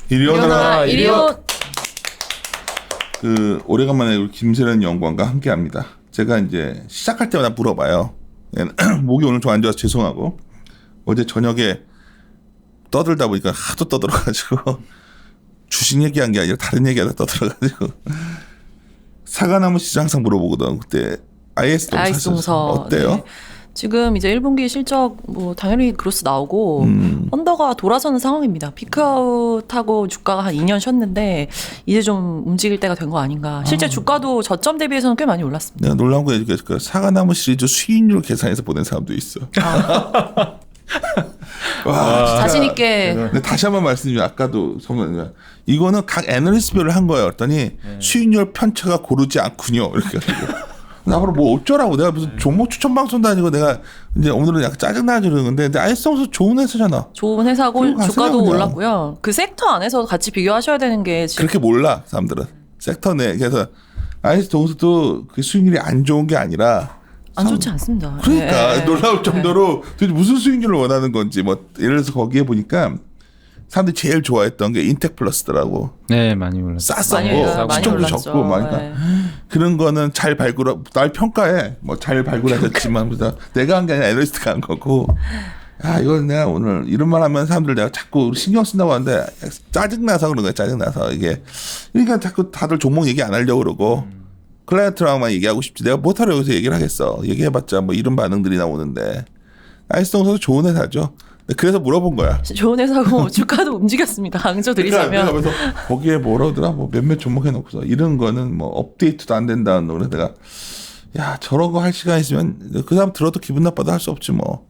이리 오너라. 이리 오. 오래간만에 우리 김세련 연구원과 함께합니다. 제가 이제 시작할 때마다 물어봐요. 목이 오늘 좀 안 좋아서 죄송하고 어제 저녁에 떠들다 보니까 하도 떠들어가지고 주식 얘기한 게 아니라 다른 얘기하다 떠들어가지고 사과나무 시장 항상 물어보거든. 그때 IS 동서 어때요? 네. 지금 이제 1분기 실적 뭐 당연히 그로스 나오고 언더가 돌아서는 상황입니다. 피크아웃하고 주가가 한 2년 쉬었는데 이제 좀 움직일 때가 된 거 아닌가. 실제 주가도 저점 대비해서는 꽤 많이 올랐습니다. 내가 놀라운 거 해줄게. 사과나무 시리즈 수익률 계산해서 보낸 사람도 있어. 와, 자신 있게. 근데 다시 한번 말씀드리면 아까도 성명님 이거는 각 애널리스트별로 한 거예요. 그랬더니 수익률 편차가 고르지 않군요. 이렇게 해가지고. 나보고 뭐 어쩌라고 내가 무슨 종목 추천 방송도 아니고 내가 이제 오늘은 약간 짜증나서 그러는데 근데 아이스동서 좋은 회사잖아. 좋은 회사고 주가도 그냥. 올랐고요. 그 섹터 안에서 같이 비교하셔야 되는 게 지금 그렇게 몰라 사람들은 섹터 내. 그래서 아이스동서도 그 수익률이 안 좋은 게 아니라 안 좋지 않습니다. 그러니까 네. 놀라울 정도로 도대체 무슨 수익률을 원하는 건지 뭐 예를 들어서 거기에 보니까 사람들이 제일 좋아했던 게 인텍플러스더라고. 네, 많이 올랐어요. 쌌었고 시청도 올랐죠. 적고 막 네. 그런 거는 잘 날 평가해. 뭐 잘 발굴하셨지만 내가 한 게 아니라 애널리스트가 한 거고. 야, 이건 내가 오늘 이런 말 하면 사람들 내가 자꾸 신경 쓴다고 하는데 짜증나서 그런 거야. 짜증나서 이게. 그러니까 자꾸 다들 종목 얘기 안 하려고 그러고 클라이언트랑만 얘기하고 싶지. 내가 못하려 여기서 얘기를 하겠어. 얘기해봤자 뭐 이런 반응들이 나오는데. 아이스동서도 좋은 회사죠. 그래서 물어본 거야. 좋은 회사고 주가도 움직였습니다. 강조드리자면. 그래서 거기에 뭐라더라 뭐 몇몇 종목 해놓고서 이런 거는 뭐 업데이트도 안 된다는 노래 내가 야 저런 거 할 시간 있으면 그 사람 들어도 기분 나빠도 할 수 없지 뭐.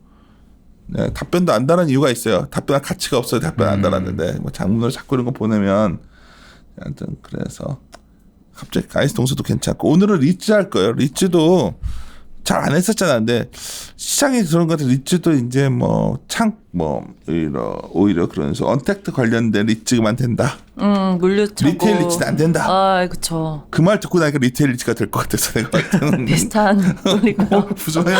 네, 답변도 안 달은 이유가 있어요. 답변할 가치가 없어요. 답변 안 달았는데 뭐 장문으로 자꾸 이런 거 보내면 하여튼 그래서 갑자기 아이스동서도 괜찮고 오늘은 리츠 할 거예요. 리츠도 잘 안 했었잖아. 근데 시장에 그런 것 같아. 리츠도 이제 뭐 오히려 그러면서 언택트 관련된 리츠만 된다. 물류창고. 리테일 리츠는 안 된다. 아, 그렇죠. 그 말 듣고 나니까 리테일 리츠가 될 것 같아서 내가 봤을 때는 비슷한 논리고요. 부정해.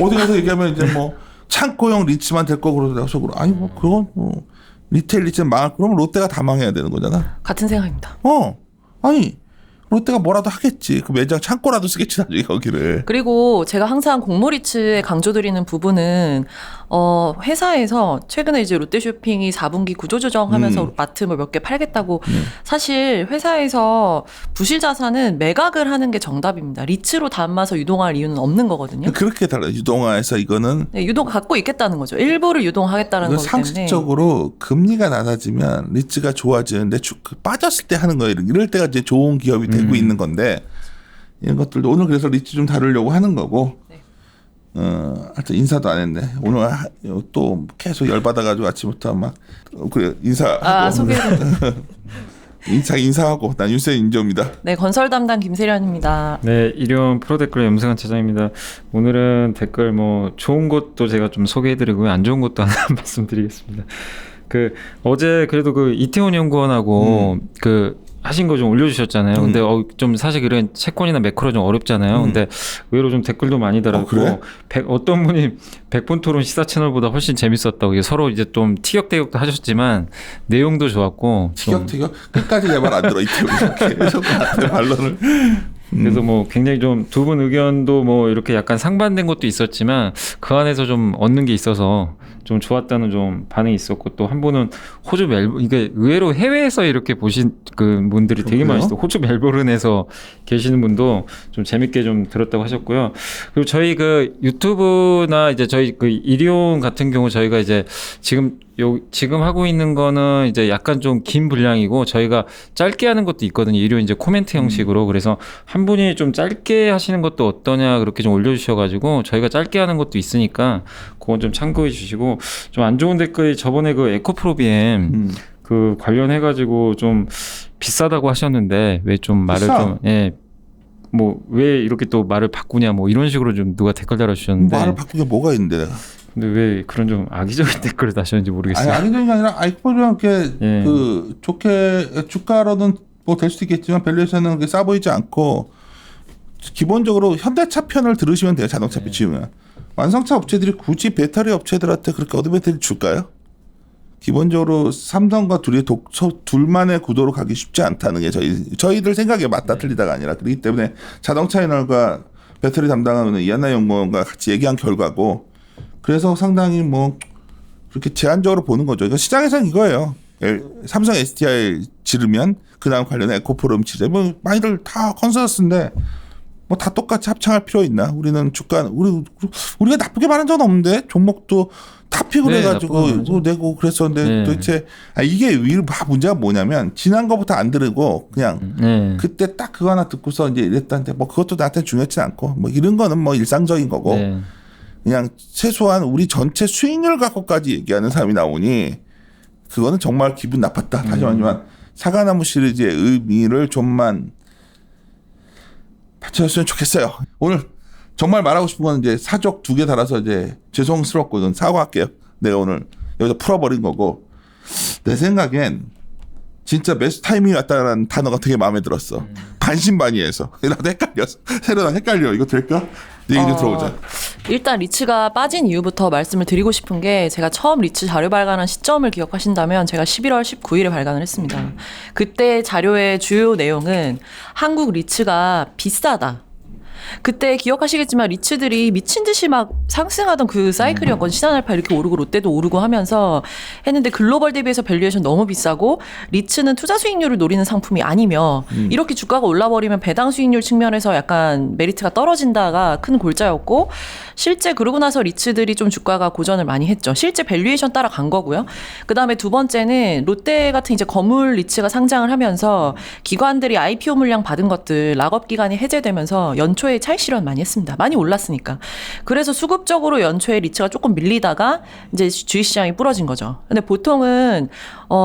어디 가서 얘기하면 이제 뭐 창고형 리츠만 될 거고 그러더라고. 속으로 아니 뭐 그건 뭐 리테일 리츠는 망할 그러면 롯데가 다 망해야 되는 거잖아. 같은 생각입니다. 아니. 롯데가 뭐라도 하겠지. 그 매장 창고라도 쓰겠지 나중에 거기를. 그리고 제가 항상 공모리츠에 강조드리는 부분은 회사에서 최근에 이제 롯데쇼핑이 4분기 구조조정하면서 마트 뭐 몇 개 팔겠다고 사실 회사에서 부실자산은 매각을 하는 게 정답입니다. 리츠로 담아서 유동할 이유는 없는 거거든요. 그렇게 달라요. 유동화해서 이거는 네, 유동 갖고 있겠다는 거죠. 일부를 유동하겠다는 거기 때문에. 상식적으로 금리가 낮아지면 리츠가 좋아지는데 빠졌을 때 하는 거예요. 이럴 때가 이제 좋은 기업이 되고 있는 건데 이런 것들도 오늘 그래서 리츠 좀 다루려고 하는 거고. 네. 하여튼 인사도 안 했네. 오늘 또 계속 열받아가지고 아침부터 막 그래 인사하고 소개를. 인사하고 난 윤세 인조입니다. 네, 건설 담당 김세련입니다. 네, 일용 프로데클러 염승환 차장입니다. 오늘은 댓글 뭐 좋은 것도 제가 좀 소개해드리고요, 안 좋은 것도 하나 말씀드리겠습니다. 어제 그래도 이태원 연구원하고 하신 거 좀 올려주셨잖아요. 근데 좀 사실 그런 채권이나 매크로 좀 어렵잖아요. 근데 의외로 좀 댓글도 많이 달았고 그래? 어떤 분이 100분 토론 시사 채널보다 훨씬 재밌었다고. 이게 서로 이제 좀 티격태격도 하셨지만 내용도 좋았고. 티격태격 끝까지 내 말 안 들어 이태원 계속 나한테 반론을. 그래서 뭐 굉장히 좀 두 분 의견도 뭐 이렇게 약간 상반된 것도 있었지만 그 안에서 좀 얻는 게 있어서 좀 좋았다는 좀 반응이 있었고, 또 한 분은 호주 멜버른, 이게 의외로 해외에서 이렇게 보신 그 분들이 되게 많으시고 호주 멜버른에서 계시는 분도 좀 재밌게 좀 들었다고 하셨고요. 그리고 저희 유튜브나 이제 저희 일용 같은 경우 저희가 이제 지금 하고 있는 거는 이제 약간 좀 긴 분량이고 저희가 짧게 하는 것도 있거든요. 일용 이제 코멘트 형식으로. 그래서 한 분이 좀 짧게 하시는 것도 어떠냐 그렇게 좀 올려주셔가지고 저희가 짧게 하는 것도 있으니까 그건 좀 참고해 주시고, 좀 안 좋은 댓글이 저번에 에코프로비엠 관련해가지고 좀 비싸다고 하셨는데 왜 좀 말을 뭐 왜 이렇게 또 말을 바꾸냐 뭐 이런 식으로 좀 누가 댓글 달아주셨는데, 말을 바꾸게 뭐가 있는데 내가. 근데 왜 그런 좀 악의적인 댓글을 다셨는지 모르겠어요. 아니, 악의적인 게 아니라 아이코프로랑 좋게 주가로는 뭐 될 수도 있겠지만 밸류에이션은 싸 보이지 않고 기본적으로 현대차 편을 들으시면 돼요. 자동차 비치우면. 완성차 업체들이 굳이 배터리 업체들한테 그렇게 어드밴티지를 줄까요? 기본적으로 삼성과 둘만의 구도로 가기 쉽지 않다는 게 저희들 생각에 맞다 틀리다가 아니라 그렇기 때문에 자동차 애널과 배터리 담당하는 이한나 연구원과 같이 얘기한 결과고 그래서 상당히 뭐 그렇게 제한적으로 보는 거죠. 그러니까 시장에서는 이거예요. 삼성 SDI 지르면 그 다음 관련해 에코프롬 지르 뭐 많이들 다 컨센서스인데 뭐 다 똑같이 합창할 필요 있나? 우리는 주가 우리가 나쁘게 말한 적은 없는데 종목도 다 픽을 해가지고 내고 그랬었는데 도대체 이게 문제가 뭐냐면 지난 거부터 안 들으고 그냥 그때 딱 그거 하나 듣고서 이제 이랬다는데 뭐 그것도 나한테 중요하지 않고 뭐 이런 거는 뭐 일상적인 거고 그냥 최소한 우리 전체 수익률 갖고까지 얘기하는 사람이 나오니 그거는 정말 기분 나빴다. 다시 말하지만 사과나무 시리즈의 의미를 좀만 받쳐줬으면 좋겠어요. 오늘 정말 말하고 싶은 건 이제 사족 2개 달아서 이제 죄송스럽고 사과할게요. 내가 오늘 여기서 풀어버린 거고 내 생각엔 진짜 매수 타이밍이 왔다는 단어가 되게 마음에 들었어. 반신반의해서 나도 헷갈렸어. 새로 나 헷갈려. 이거 될까? 네 얘기 좀 들어보자. 일단 리츠가 빠진 이유부터 말씀을 드리고 싶은 게 제가 처음 리츠 자료 발간한 시점을 기억하신다면 제가 11월 19일에 발간을 했습니다. 그때 자료의 주요 내용은 한국 리츠가 비싸다. 그때 기억하시겠지만 리츠들이 미친 듯이 막 상승하던 그 사이클이었거든요. 신한알파 이렇게 오르고 롯데도 오르고 하면서 했는데 글로벌 대비해서 밸류에이션 너무 비싸고 리츠는 투자 수익률을 노리는 상품이 아니며 이렇게 주가가 올라버리면 배당 수익률 측면에서 약간 메리트가 떨어진다가 큰 골자였고 실제 그러고 나서 리츠들이 좀 주가가 고전을 많이 했죠. 실제 밸류에이션 따라간 거고요. 그다음에 두 번째는 롯데 같은 이제 거물 리츠가 상장을 하면서 기관들이 IPO 물량 받은 것들 락업 기간이 해제되면서 연초에 차익 실현 많이 했습니다. 많이 올랐으니까. 그래서 수급적으로 연초에 리츠가 조금 밀리다가 이제 주식시장이 부러진 거죠. 근데 보통은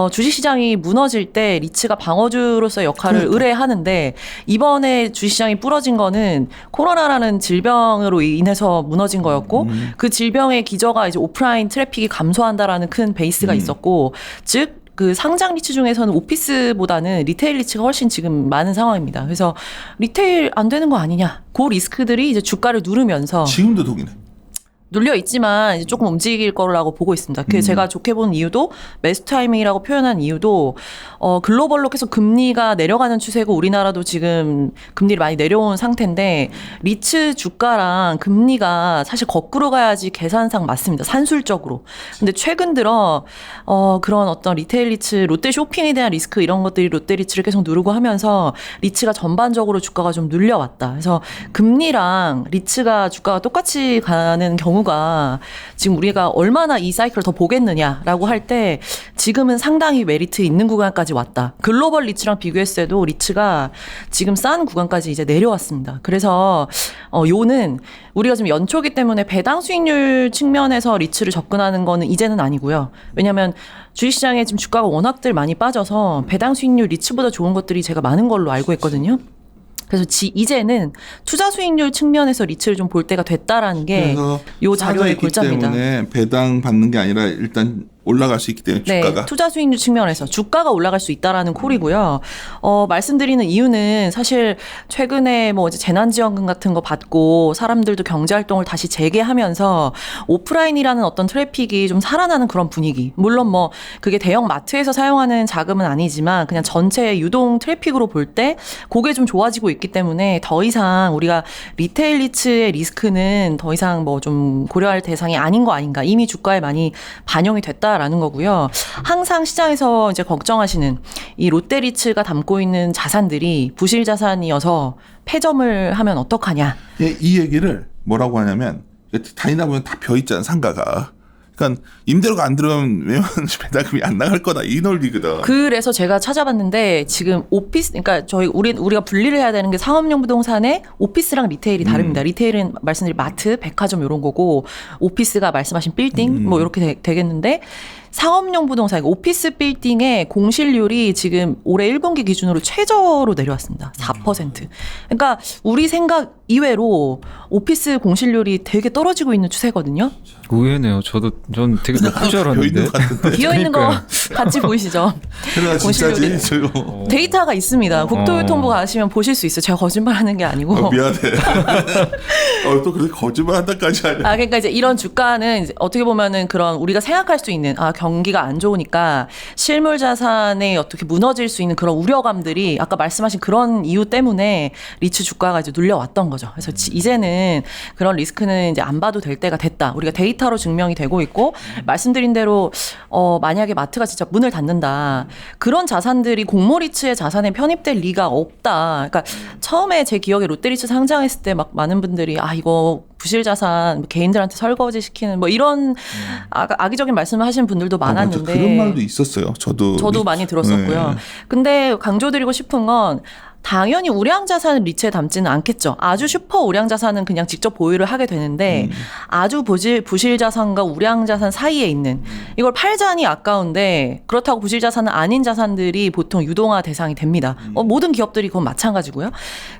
주식시장이 무너질 때 리츠가 방어주로서 역할을 의뢰하는데 이번에 주식시장이 부러진 거는 코로나라는 질병으로 인해서 무너진 거였고 그 질병의 기저가 이제 오프라인 트래픽이 감소한다라는 큰 베이스가 있었고 즉 그 상장 리츠 중에서는 오피스보다는 리테일 리츠가 훨씬 지금 많은 상황입니다. 그래서 리테일 안 되는 거 아니냐. 그 리스크들이 이제 주가를 누르면서 지금도 독이네. 눌려 있지만 이제 조금 움직일 거라고 보고 있습니다. 그래서 제가 좋게 본 이유도 매수 타이밍이라고 표현한 이유도 글로벌로 계속 금리가 내려가는 추세고 우리나라도 지금 금리를 많이 내려온 상태인데 리츠 주가랑 금리가 사실 거꾸로 가야지 계산상 맞습니다. 산술적으로. 근데 최근 들어 그런 어떤 리테일 리츠, 롯데 쇼핑에 대한 리스크 이런 것들이 롯데 리츠를 계속 누르고 하면서 리츠가 전반적으로 주가가 좀 눌려왔다. 그래서 금리랑 리츠가 주가가 똑같이 가는 경우가 지금 우리가 얼마나 이 사이클을 더 보겠느냐라고 할 때 지금은 상당히 메리트 있는 구간까지 왔다. 글로벌 리츠랑 비교했을 때도 리츠가 지금 싼 구간까지 이제 내려왔습니다. 그래서 요는 우리가 지금 연초기 때문에 배당 수익률 측면에서 리츠를 접근하는 거는 이제는 아니고요. 왜냐하면 주식시장에 지금 주가가 워낙들 많이 빠져서 배당 수익률 리츠보다 좋은 것들이 제가 많은 걸로 알고 있거든요. 그래서 이제는 투자 수익률 측면에서 리츠를 좀 볼 때가 됐다라는 게 요 자료의 골자입니다. 때문에 배당 받는 게 아니라 일단 올라갈 수 있기 때문에 주가가. 네, 투자 수익률 측면에서 주가가 올라갈 수 있다라는 콜이고요. 말씀드리는 이유는 사실 최근에 뭐 이제 재난지원금 같은 거 받고 사람들도 경제활동을 다시 재개하면서 오프라인이라는 어떤 트래픽이 좀 살아나는 그런 분위기. 물론 뭐 그게 대형 마트에서 사용하는 자금은 아니지만 그냥 전체 유동 트래픽으로 볼 때 그게 좀 좋아지고 있기 때문에 더 이상 우리가 리테일 리츠의 리스크는 더 이상 뭐 좀 고려할 대상이 아닌 거 아닌가. 이미 주가에 많이 반영이 됐다. 라는 거고요. 항상 시장에서 이제 걱정하시는 이 롯데리츠가 담고 있는 자산들이 부실 자산이어서 폐점을 하면 어떡하냐. 예, 이 얘기를 뭐라고 하냐면 다니다 보면 다 벼 있잖아 상가가. 그러니까 임대료가 안 들어가면 왜냐면 배당금이 안 나갈 거다 이 논리거든. 그래서 제가 찾아봤는데 지금 오피스, 그러니까 우리가 분리를 해야 되는 게 상업용 부동산의 오피스랑 리테일이 다릅니다. 리테일은 말씀드린 마트, 백화점 이런 거고 오피스가 말씀하신 빌딩 뭐 이렇게 되겠는데 상업용 부동산, 오피스 빌딩의 공실률이 지금 올해 1분기 기준으로 최저로 내려왔습니다. 4%. 그러니까 우리 생각 이외로 오피스 공실률이 되게 떨어지고 있는 추세거든요. 의외네요. 전 되게 높을 줄 알았는데. 비어있는 거 같이 보이시죠? 그러나 진짜지. 저거. 데이터가 있습니다. 국토교통부 가시면 보실 수 있어요. 제가 거짓말하는 게 아니고. 미안해. 또 그렇게 거짓말 한다까지 하냐. 그러니까 이제 이런 주가는 이제 어떻게 보면은 그런 우리가 생각할 수 있는 경기가 안 좋으니까 실물 자산에 어떻게 무너질 수 있는 그런 우려감들이 아까 말씀하신 그런 이유 때문에 리츠 주가가 이제 눌려왔던 거죠. 그래서 이제는 그런 리스크는 이제 안 봐도 될 때가 됐다. 우리가 데이터로 증명이 되고 있고 말씀드린 대로 만약에 마트가 진짜 문을 닫는다. 그런 자산들이 공모리츠의 자산에 편입될 리가 없다. 그러니까 처음에 제 기억에 롯데리츠 상장했을 때 막 많은 분들이 이거 부실 자산 개인들한테 설거지 시키는 뭐 이런 악의적인 말씀을 하시는 분들도 많았는데 맞아. 그런 말도 있었어요. 저도 많이 들었었고요. 네. 근데 강조드리고 싶은 건 당연히 우량 자산을 리츠에 담지는 않겠죠. 아주 슈퍼 우량 자산은 그냥 직접 보유를 하게 되는데 아주 부실 자산과 우량 자산 사이에 있는 이걸 팔자니 아까운데 그렇다고 부실 자산은 아닌 자산들이 보통 유동화 대상이 됩니다. 모든 기업들이 그건 마찬가지고요.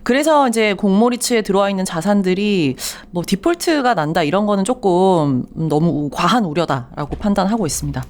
그래서 이제 공모리츠에 들어와 있는 자산들이 뭐 디폴트가 난다 이런 거는 조금 너무 과한 우려다라고 판단하고 있습니다.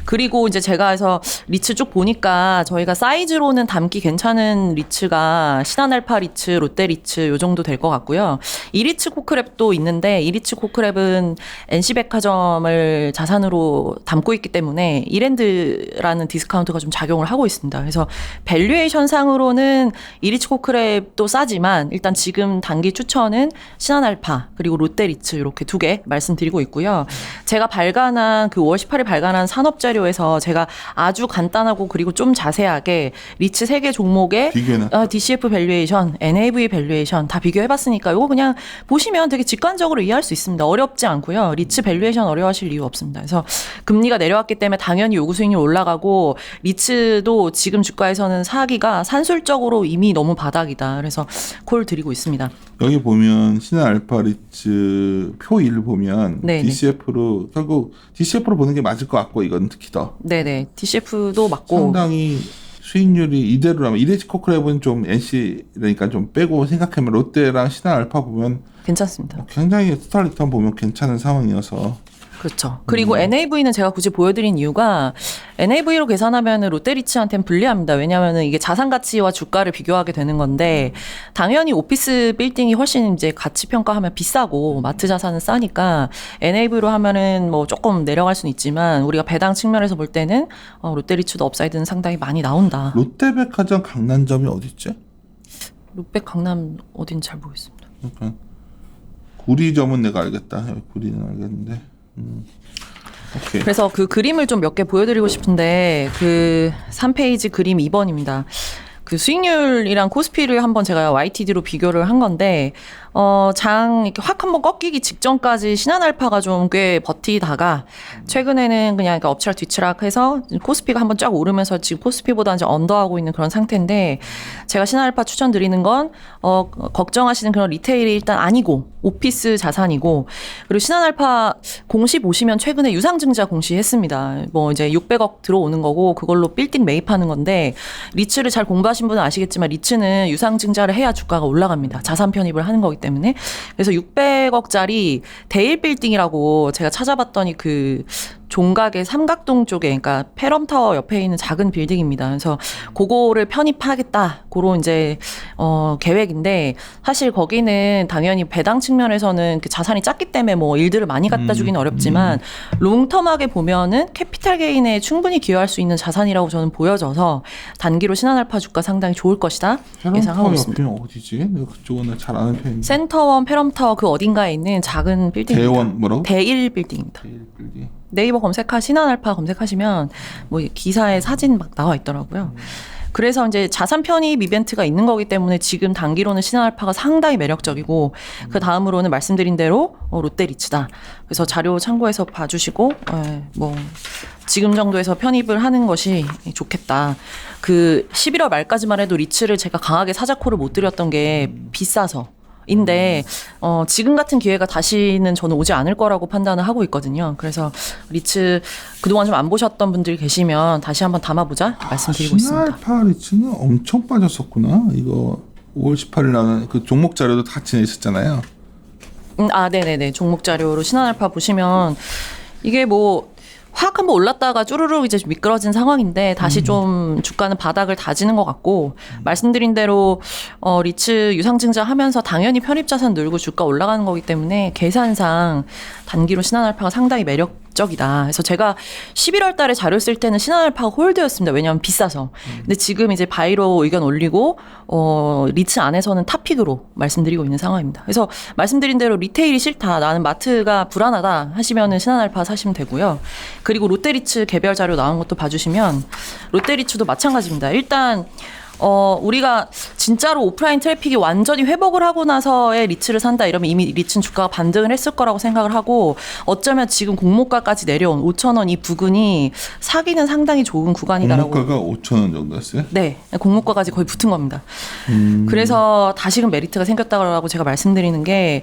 그리고 이제 제가 해서 리츠 쭉 보니까 저희가 사이즈로는 담기 괜찮은 리츠가 신한알파 리츠, 롯데 리츠 요 정도 될 것 같고요. 이리츠 코크랩도 있는데 이리츠 코크랩은 NC백화점을 자산으로 담고 있기 때문에 이랜드라는 디스카운트가 좀 작용을 하고 있습니다. 그래서 밸류에이션 상으로는 이리츠 코크랩도 싸지만 일단 지금 단기 추천은 신한알파 그리고 롯데 리츠 이렇게 두 개 말씀드리고 있고요. 제가 발간한 그 5월 18일 발간한 산업자 에서 제가 아주 간단하고 그리고 좀 자세하게 리츠 3개 종목의 DCF 밸류에이션, NAV 밸류에이션 다 비교해봤으니까 이거 그냥 보시면 되게 직관적으로 이해할 수 있습니다. 어렵지 않고요. 리츠 밸류에이션 어려워하실 이유 없습니다. 그래서 금리가 내려왔기 때문에 당연히 요구 수익률 올라가고 리츠도 지금 주가에서는 사기가 산술적으로 이미 너무 바닥이다. 그래서 콜 드리고 있습니다. 여기 보면 신한알파 리츠 표 1 보면 네네. DCF로 결국 DCF로 보는 게 맞을 것 같고 이건 특히 더 네네. DCF도 맞고 상당히 수익률이 이대로라면 이레지 코크랩은 좀 NC니까 좀 빼고 생각하면 롯데랑 신한알파 보면 괜찮습니다. 굉장히 토탈 리턴 보면 괜찮은 상황이어서 그렇죠. 그리고 NAV는 제가 굳이 보여드린 이유가 NAV로 계산하면 롯데리츠한테는 불리합니다. 왜냐하면 이게 자산 가치와 주가를 비교하게 되는 건데 당연히 오피스 빌딩이 훨씬 이제 가치 평가하면 비싸고 마트 자산은 싸니까 NAV로 하면은 뭐 조금 내려갈 수는 있지만 우리가 배당 측면에서 볼 때는 롯데리츠도 업사이드는 상당히 많이 나온다. 롯데백화점 강남점이 어디 있지? 롯백 강남 어딘지 잘 모르겠습니다. 그러니까 구리점은 내가 알겠다. 구리는 알겠는데. 오케이. 그래서 그 그림을 좀 몇 개 보여드리고 싶은데 그 3페이지 그림 2번입니다. 그 수익률이랑 코스피를 한번 제가 YTD로 비교를 한 건데 장 이렇게 확 한번 꺾이기 직전까지 신한알파가 좀 꽤 버티다가 최근에는 그냥 그러니까 엎치락 뒤치락 해서 코스피가 한번 쫙 오르면서 지금 코스피보다 이제 언더하고 있는 그런 상태인데 제가 신한알파 추천드리는 건 걱정하시는 그런 리테일이 일단 아니고 오피스 자산이고 그리고 신한알파 공시 보시면 최근에 유상증자 공시했습니다. 뭐 이제 600억 들어오는 거고 그걸로 빌딩 매입하는 건데 리츠를 잘 공부하신 분은 아시겠지만 리츠는 유상증자를 해야 주가가 올라갑니다. 자산 편입을 하는 거기 때문에 그래서 600억짜리 대일 빌딩이라고 제가 찾아봤더니 그 종각의 삼각동 쪽에 그러니까 페럼타워 옆에 있는 작은 빌딩입니다. 그래서 그거를 편입하겠다. 그런 이제 계획인데 사실 거기는 당연히 배당 측면에서는 그 자산이 작기 때문에 뭐 일들을 많이 갖다 주기는 어렵지만 롱텀하게 보면은 캐피탈 게인에 충분히 기여할 수 있는 자산이라고 저는 보여져서 단기로 신한알파 주가 상당히 좋을 것이다 예상하고 있습니다. 어디지? 내가 그쪽은 잘 아는 편인데. 센터원, 페럼타워 그 어딘가에 있는 작은 빌딩입니다. 대원 뭐라고? 대일 빌딩입니다. 대일 빌딩. 네이버 신한알파 검색하시면 뭐 기사에 사진 막 나와 있더라고요. 그래서 이제 자산 편입 이벤트가 있는 거기 때문에 지금 단기로는 신한알파가 상당히 매력적이고 그 다음으로는 말씀드린 대로 롯데리츠다. 그래서 자료 참고해서 봐주시고 뭐 지금 정도에서 편입을 하는 것이 좋겠다. 그 11월 말까지만 해도 리츠를 제가 강하게 사자코를 못 드렸던 게 비싸서. 인데 지금 같은 기회가 다시는 저는 오지 않을 거라고 판단을 하고 있거든요. 그래서 리츠 그동안 좀 안 보셨던 분들이 계시면 다시 한번 담아보자 말씀드리고 있습니다. 신알파 리츠는 엄청 빠졌었구나. 이거 5월 18일 나오는 그 종목 자료도 같이 있었잖아요. 네네네. 종목 자료로 신한알파 보시면 이게 뭐 확 한번 올랐다가 쭈루룩 이제 미끄러진 상황인데 다시 좀 주가는 바닥을 다지는 것 같고 말씀드린 대로 리츠 유상증자 하면서 당연히 편입자산 늘고 주가 올라가는 거기 때문에 계산상 단기로 신한알파가 상당히 매력적이다. 그래서 제가 11월 달에 자료 쓸 때는 신한알파가 홀드였습니다. 왜냐하면 비싸서. 근데 지금 이제 바이로 의견 올리고 리츠 안에서는 탑픽으로 말씀드리고 있는 상황입니다. 그래서 말씀드린 대로 리테일이 싫다. 나는 마트가 불안하다 하시면은 신한알파 사시면 되고요. 그리고 롯데리츠 개별 자료 나온 것도 봐주시면 롯데리츠도 마찬가지입니다. 일단 우리가 진짜로 오프라인 트래픽이 완전히 회복을 하고 나서의 리츠를 산다 이러면 이미 리츠는 주가가 반등을 했을 거라고 생각을 하고 어쩌면 지금 공모가까지 내려온 5,000원 이 부근이 사기는 상당히 좋은 구간이다라고. 공모가가 5,000원 정도였어요? 네, 공모가까지 거의 붙은 겁니다. 그래서 다시금 메리트가 생겼다고 제가 말씀드리는 게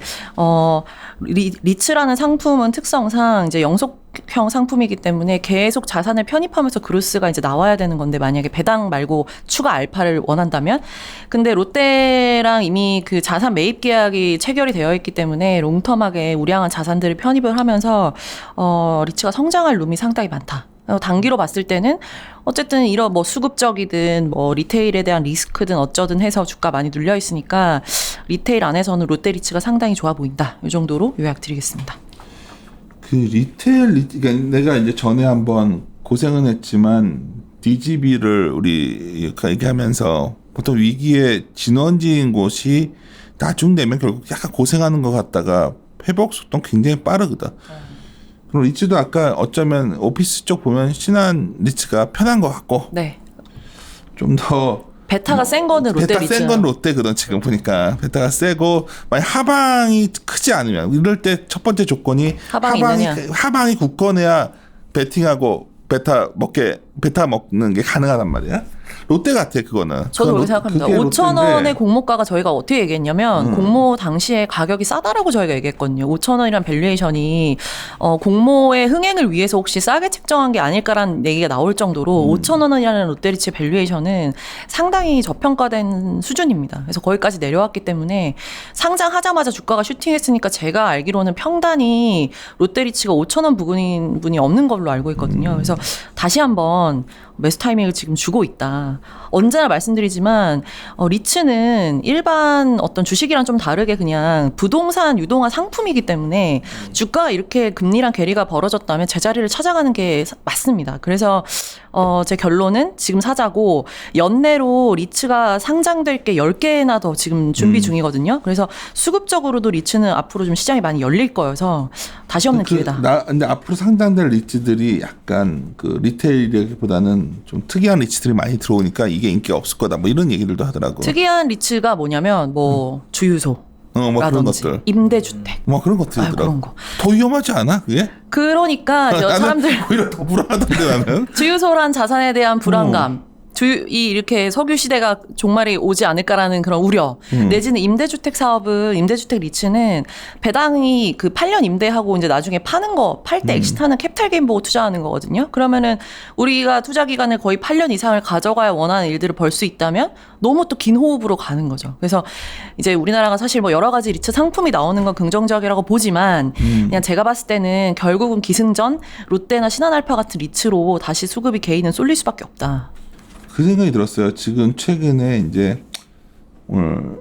리츠라는 상품은 특성상 이제 영속형 상품이기 때문에 계속 자산을 편입하면서 그로스가 이제 나와야 되는 건데 만약에 배당 말고 추가 알파를 원한다면 근데 롯데랑 이미 그 자산 매입 계약이 체결이 되어 있기 때문에 롱텀하게 우량한 자산들을 편입을 하면서 리츠가 성장할 룸이 상당히 많다. 단기로 봤을 때는 어쨌든 이런 뭐 수급적이든 뭐 리테일에 대한 리스크든 어쩌든 해서 주가 많이 눌려 있으니까 리테일 안에서는 롯데리츠가 상당히 좋아 보인다. 이 정도로 요약드리겠습니다. 그 리테일 그러니까 내가 이제 전에 한번 고생은 했지만 DGB를 우리 얘기하면서 보통 위기에 진원지인 곳이 나중 되면 결국 약간 고생하는 것 같다가 회복 속도는 굉장히 빠르거든. 그럼 리츠도 아까 어쩌면 오피스 쪽 보면 신한 리츠가 편한 것 같고 네. 좀 더 베타가 센 거는 베타 롯데리츠. 센 건 롯데거든 지금 보니까 베타가 세고 만약 하방이 크지 않으면 이럴 때 첫 번째 조건이 하방이 굳건해야 베팅하고 베타 먹는 게 가능하단 말이야. 롯데 같아 그거는. 저도 그렇게 생각합니다. 5,000원의 공모가가 저희가 어떻게 얘기했냐면 공모 당시에 가격이 싸다라고 저희가 얘기했거든요. 5,000원이란 밸류에이션이 공모의 흥행을 위해서 혹시 싸게 책정한 게 아닐까라는 얘기가 나올 정도로 5,000원이라는 롯데리츠 밸류에이션은 상당히 저평가된 수준입니다. 그래서 거기까지 내려왔기 때문에 상장하자마자 주가가 슈팅했으니까 제가 알기로는 평단이 롯데리츠가 5,000원 부근인 분이 없는 걸로 알고 있거든요. 그래서 다시 한번 매수 타이밍을 지금 주고 있다. 언제나 말씀드리지만 리츠는 일반 어떤 주식이랑 좀 다르게 그냥 부동산 유동화 상품이기 때문에 주가가 이렇게 금리랑 괴리가 벌어졌다면 제자리를 찾아가는 게 맞습니다. 그래서 제 결론은 지금 사자고 연내로 리츠가 상장될 게 10개나 더 지금 준비 중이거든요. 그래서 수급적으로도 리츠는 앞으로 좀 시장이 많이 열릴 거여서 다시 없는 기회다. 근데 앞으로 상장될 리츠들이 약간 그 리테일보다는 좀 특이한 리츠들이 많이 들어오니까 이게 인기가 없을 거다. 뭐 이런 얘기들도 하더라고. 특이한 리츠가 뭐냐면 뭐 주유소. 뭐 그런 것들. 임대주택. 뭐 그런 것들이더라고. 그런 거. 더 위험하지 않아 그게? 그러니까 저 사람들 오히려 더 불안하던데 나는. 주유소란 자산에 대한 불안감. 이렇게 석유 시대가 종말이 오지 않을까라는 그런 우려. 내지는 임대주택 사업은 임대주택 리츠는 배당이 그 8년 임대하고 이제 나중에 파는 거, 팔 때 엑시트하는 캐피탈 게인 보고 투자하는 거거든요. 그러면은 우리가 투자 기간을 거의 8년 이상을 가져가야 원하는 일들을 벌 수 있다면 너무 또 긴 호흡으로 가는 거죠. 그래서 이제 우리나라가 사실 뭐 여러 가지 리츠 상품이 나오는 건 긍정적이라고 보지만 그냥 제가 봤을 때는 결국은 기승전 롯데나 신한알파 같은 리츠로 다시 수급이 개인은 쏠릴 수밖에 없다. 그 생각이 들었어요. 지금 최근에 이제 오늘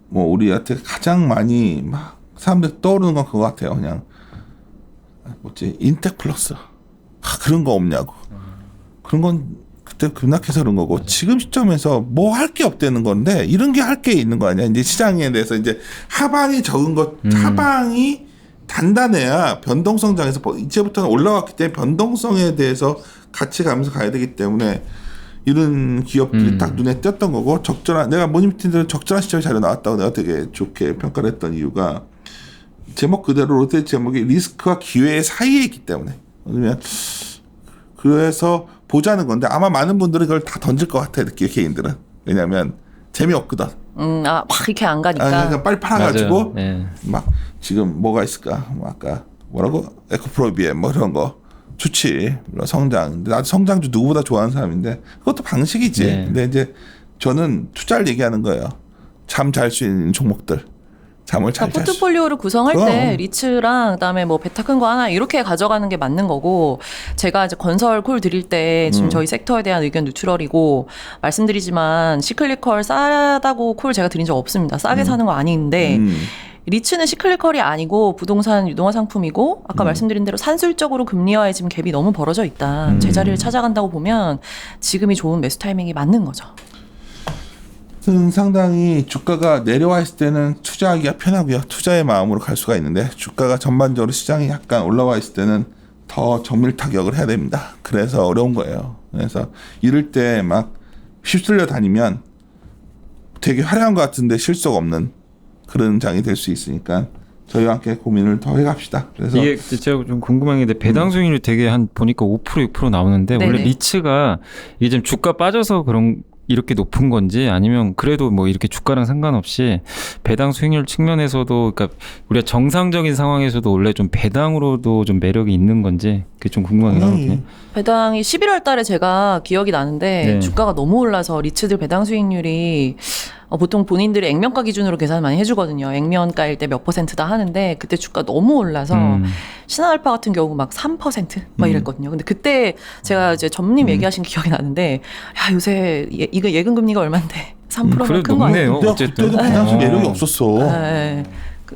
뭐 우리한테 가장 많이 막 사람들 떠오르는 건 그거 같아요. 그냥 뭐지 인텍 플러스 그런 거 없냐고. 그런 건 그때 급락해서 그런 거고 지금 시점에서 뭐 할 게 없다는 건데 이런 게 할 게 있는 거 아니야? 이제 시장에 대해서 이제 하방이 적은 것, 하방이 단단해야 변동성장에서 이제부터는 올라왔기 때문에 변동성에 대해서 같이 가면서 가야 되기 때문에. 이런 기업들이 딱 눈에 띄었던 거고 내가 모니터들은 적절한 시점에 자료 나왔다고 내가 되게 좋게 평가를 했던 이유가 제목 그대로 롯데 제목이 리스크와 기회의 사이에 있기 때문에 그래서 보자는 건데 아마 많은 분들은 그걸 다 던질 것 같아 개인들은 왜냐하면 재미없거든 막 이렇게 안 가니까. 그러니까 빨리 팔아가지고 맞아요. 네. 막 지금 뭐가 있을까? 뭐 아까 뭐라고 에코프로비에 뭐 이런 거 좋지. 물론 성장. 근데 나도 성장주 누구보다 좋아하는 사람인데 그것도 방식이지. 네. 근데 이제 저는 투자를 얘기하는 거예요. 잠 잘 수 있는 종목들. 잠을 잘 잘 수. 포트폴리오를 구성할 그럼. 때 리츠랑 그다음에 뭐 베타 큰 거 하나 이렇게 가져가는 게 맞는 거고 제가 이제 건설 콜 드릴 때 지금 저희 섹터에 대한 의견 뉴트럴이고 말씀드리지만 시클리컬 싸다고 콜 제가 드린 적 없습니다. 싸게 사는 거 아닌데 리츠는 시클리컬이 아니고 부동산 유동화 상품이고 아까 말씀드린 대로 산술적으로 금리와의 지금 갭이 너무 벌어져 있다. 제자리를 찾아간다고 보면 지금이 좋은 매수 타이밍이 맞는 거죠. 상당히 주가가 내려와 있을 때는 투자하기가 편하고요. 투자의 마음으로 갈 수가 있는데 주가가 전반적으로 시장이 약간 올라와 있을 때는 더 정밀 타격을 해야 됩니다. 그래서 어려운 거예요. 그래서 이럴 때 막 휩쓸려 다니면 되게 화려한 것 같은데 실속 없는 그런 장이 될 수 있으니까 저희와 함께 고민을 더 해갑시다. 그래서 이게 제가 좀 궁금한 게 배당 수익률이 되게 한 보니까 5% 6% 나오는데 네네. 원래 리츠가 이게 좀 주가 빠져서 그런 이렇게 높은 건지 아니면 그래도 뭐 이렇게 주가랑 상관없이 배당 수익률 측면에서도 그러니까 우리가 정상적인 상황에서도 원래 좀 배당으로도 좀 매력이 있는 건지 그게 좀 궁금하긴 하거든요. 배당이 11월 달에 제가 기억이 나는데 네. 주가가 너무 올라서 리츠들 배당 수익률이 보통 본인들이 액면가 기준으로 계산 많이 해주거든요. 액면가일 때 몇 %다 하는데 그때 주가 너무 올라서 신한알파 같은 경우 막 3% 이랬거든요. 근데 그때 제가 이제 전무님 얘기하신 기억이 나는데 야 요새 이거 예금 금리가 얼마인데 3%면 그래도 큰 거 높네요. 아니에요? 그때도 어쨌든. 배당수 네. 매력이 없었어. 네.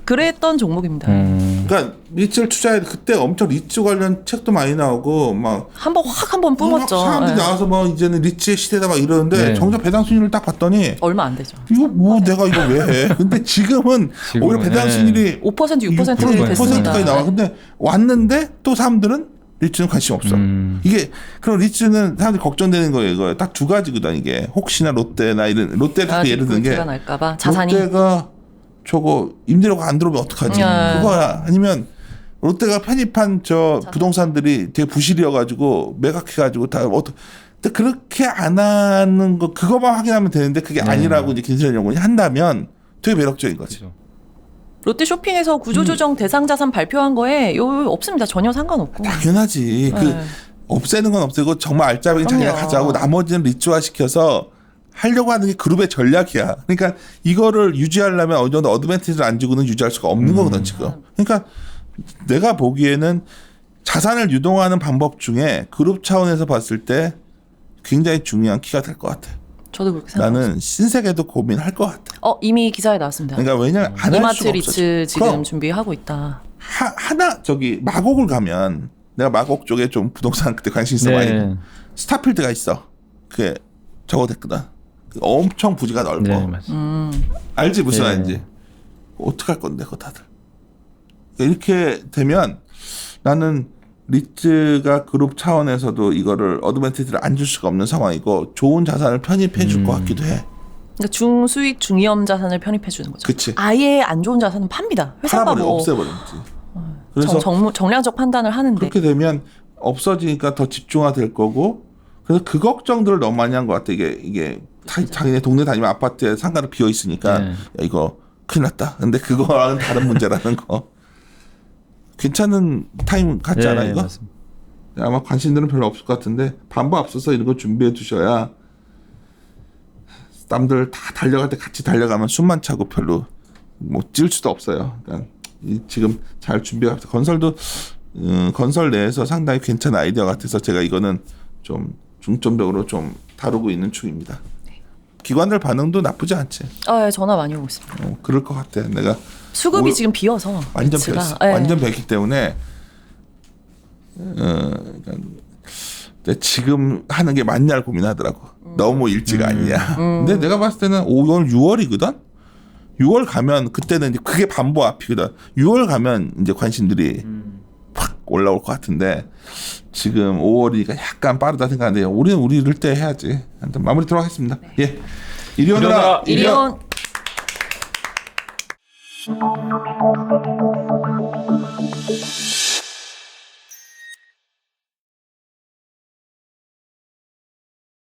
그랬던 종목입니다. 그러니까 리츠를 투자해 그때 엄청 리츠 관련 책도 많이 나오고 막 한 번 뿜었죠. 사람들이 네. 나와서 뭐 이제는 리츠의 시대다 막 이러는데 네. 정작 배당 수익률을 딱 봤더니 얼마 안 되죠. 이거 뭐 내가 이거 왜 해? 근데 지금은 오히려 배당 네. 수익률이 5% 6% 됐습니다. 6%까지 나와. 근데 왔는데 또 사람들은 리츠는 관심 없어. 이게 그럼 리츠는 사람들이 걱정되는 거예요. 이거 딱 두 가지거든 이게. 혹시나 롯데나 이런 롯데도 예를 드는 게 가 날까봐 자산이 롯데가 저거 임대료가 안 들어오면 어떡하지? 그거야. 아니면 롯데가 편입한 저 부동산들이 되게 부실이어가지고 매각해가지고 다 근데 그렇게 안 하는 거 그거만 확인하면 되는데 그게 아니라고 이제 김세현 연구원이 한다면 되게 매력적인 거지. 그렇죠. 롯데 쇼핑에서 구조조정 대상 자산 발표한 거에 요 없습니다. 전혀 상관없고. 당연하지. 네. 그 없애는 건 없애고 정말 알짜배기 자기가 그럼요. 가져가고 나머지는 리츠화 시켜서 하려고 하는 게 그룹의 전략이야. 그러니까 이거를 유지하려면 어느 정도 어드밴티지를 안 주고는 유지할 수가 없는 거거든 지금. 그러니까 내가 보기에는 자산을 유동하는 방법 중에 그룹 차원에서 봤을 때 굉장히 중요한 키가 될 것 같아. 저도 그렇게 생각합니다. 나는 신세계도 고민할 것 같아. 이미 기사에 나왔습니다. 그러니까 왜냐면 안 할 이마트 수가 없어. 리츠 지금 그럼 준비하고 있다. 하나 저기 마곡을 가면 내가 마곡 쪽에 좀 부동산 그때 관심 있어 네. 많이. 스타필드가 있어. 그게 저거 됐거든. 엄청 부지가 넓어. 네, 맞아요. 알지 무슨 네. 말인지. 어떡할 건데 그거 다들. 이렇게 되면 나는 리츠가 그룹 차원에서도 이거를 어드밴티지를 안 줄 수가 없는 상황이고 좋은 자산을 편입해 줄 것 같기도 해. 그러니까 중수익 중위험 자산을 편입해 주는 거죠. 그치. 아예 안 좋은 자산은 팝니다. 회사가 팔아버려 뭐 없애버리지. 그래서 정량적 판단을 하는데 그렇게 되면 없어지니까 더 집중화될 거고 그래서 그 걱정들을 너무 많이 한 것 같아. 이게 자기네 동네 다니면 아파트에 상가로 비어 있으니까 네. 야, 이거 큰일 났다. 근데 그거랑은 다른 문제라는 거. 괜찮은 타임 같지 않아 이거? 맞습니다. 아마 관심들은 별로 없을 것 같은데 반부 앞서서 이런 거 준비해 두셔야 남들 다 달려갈 때 같이 달려가면 숨만 차고 별로 뭐 찔 수도 없어요. 그러니까 지금 잘 준비해 건설도 건설 내에서 상당히 괜찮은 아이디어 같아서 제가 이거는 좀 중점적으로 좀 다루고 있는 중입니다. 기관들 반응도 나쁘지 않지. 예, 전화 많이 오고 있습니다. 그럴 것 같아. 내가 수급이 지금 비어서 완전 리츠가. 비었어. 예. 완전 비었기 때문에 그러니까 지금 하는 게 맞냐를 고민하더라고. 너무 일찍 아니냐. 근데 내가 봤을 때는 5월 6월이거든. 6월 가면 그때는 이제 그게 반보 앞이거든. 6월 가면 이제 관심들이 확 올라올 것 같은데 지금 5월이니까 약간 빠르다 생각하는데 우리는 우리 이럴 때 해야지. 아무튼 마무리 들어가겠습니다. 예. 이리 오너라. 이리온